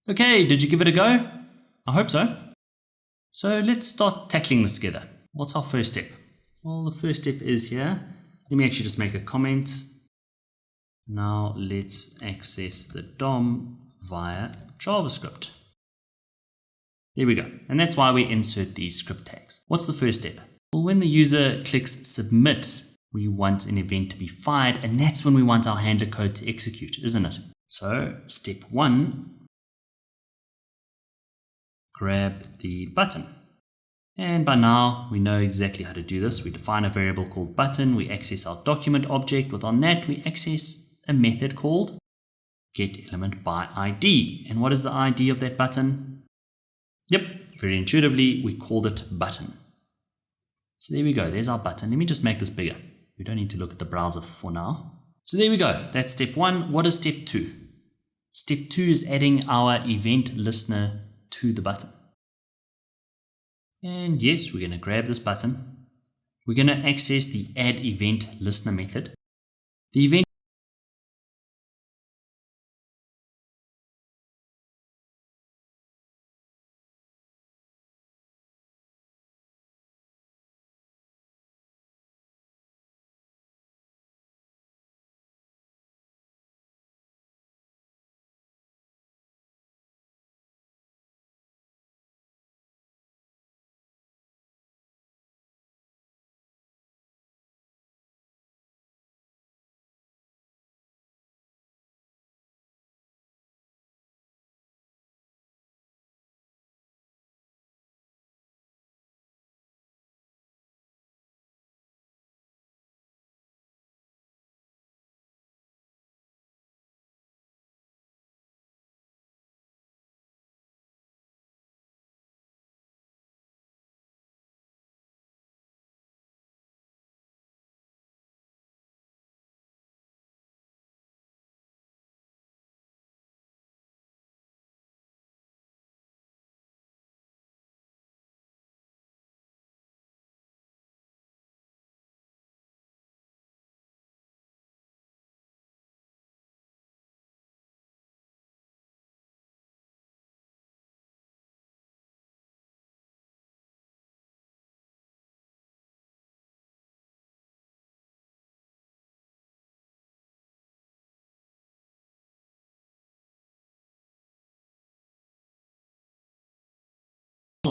Okay, did you give it a go? I hope so. So let's start tackling this together. What's our first step? Well, the first step is here. Let me actually just make a comment. Now let's access the DOM via JavaScript. There we go. And that's why we insert these script tags. What's the first step? Well, when the user clicks submit, we want an event to be fired, and that's when we want our handler code to execute, isn't it? So step 1, grab the button. And by now we know exactly how to do this. We define a variable called button, we access our document object. Within that we access a method called getElementById. And what is the ID of that button? Yep, very intuitively we called it button. So there we go, there's our button. Let me just make this bigger. We don't need to look at the browser for now. So there we go, that's step 1. What is step 2? Step 2 is adding our event listener to the button. And yes, we're going to grab this button. We're going to access the add event listener method. The event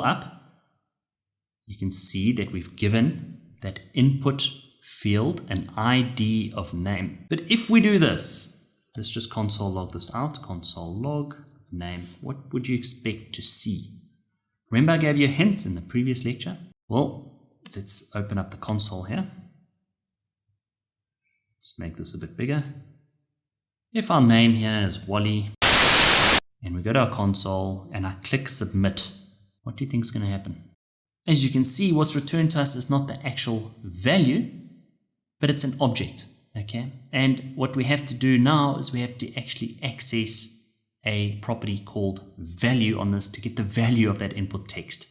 up, you can see that we've given that input field an ID of name. But if we do this, let's just console log this out, console log name, what would you expect to see? Remember I gave you a hint in the previous lecture? Well, let's open up the console here. Let's make this a bit bigger. If our name here is Wally, and we go to our console and I click submit, what do you think is going to happen? As you can see, what's returned to us is not the actual value, but it's an object, okay? And what we have to do now is we have to actually access a property called value on this to get the value of that input text.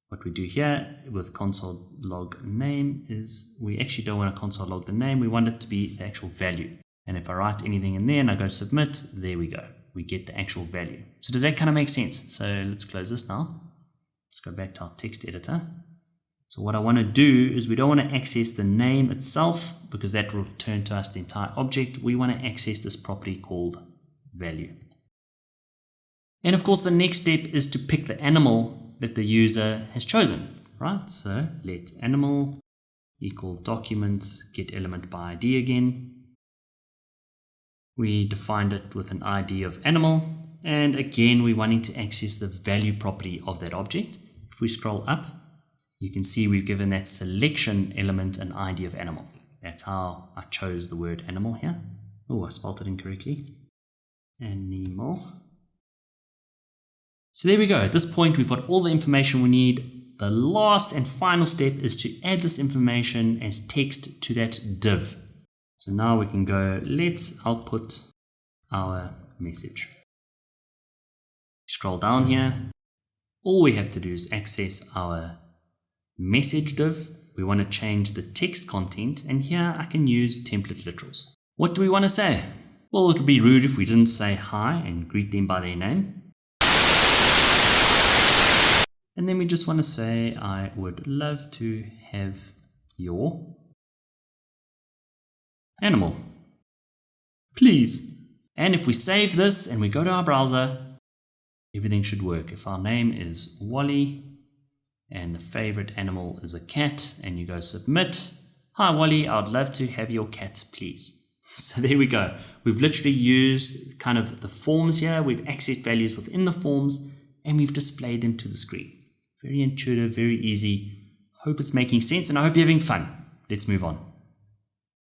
What we do here with console log name is we actually don't want to console log the name, we want it to be the actual value. And if I write anything in there and I go submit, there we go. We get the actual value. So does that kind of make sense? So let's close this now. Let's go back to our text editor. So what I want to do is we don't want to access the name itself because that will return to us the entire object. We want to access this property called value. And of course the next step is to pick the animal that the user has chosen, right? So let animal equal document getElementById again. We defined it with an ID of animal, and again we're wanting to access the value property of that object. If we scroll up, you can see we've given that selection element an ID of animal. That's how I chose the word animal here. Oh, I spelled it incorrectly. Animal. So there we go. At this point we've got all the information we need. The last and final step is to add this information as text to that div. So now we can go, let's output our message. Scroll down here. All we have to do is access our message div. We want to change the text content, and here I can use template literals. What do we want to say? Well, it would be rude if we didn't say hi and greet them by their name. And then we just want to say, I would love to have your animal, please. And if we save this and we go to our browser, everything should work. If our name is Wally and the favorite animal is a cat, and you go submit, hi Wally, I would love to have your cat, please. So there we go. We've literally used kind of the forms here. We've accessed values within the forms and we've displayed them to the screen. Very intuitive, very easy. Hope it's making sense and I hope you're having fun. Let's move on.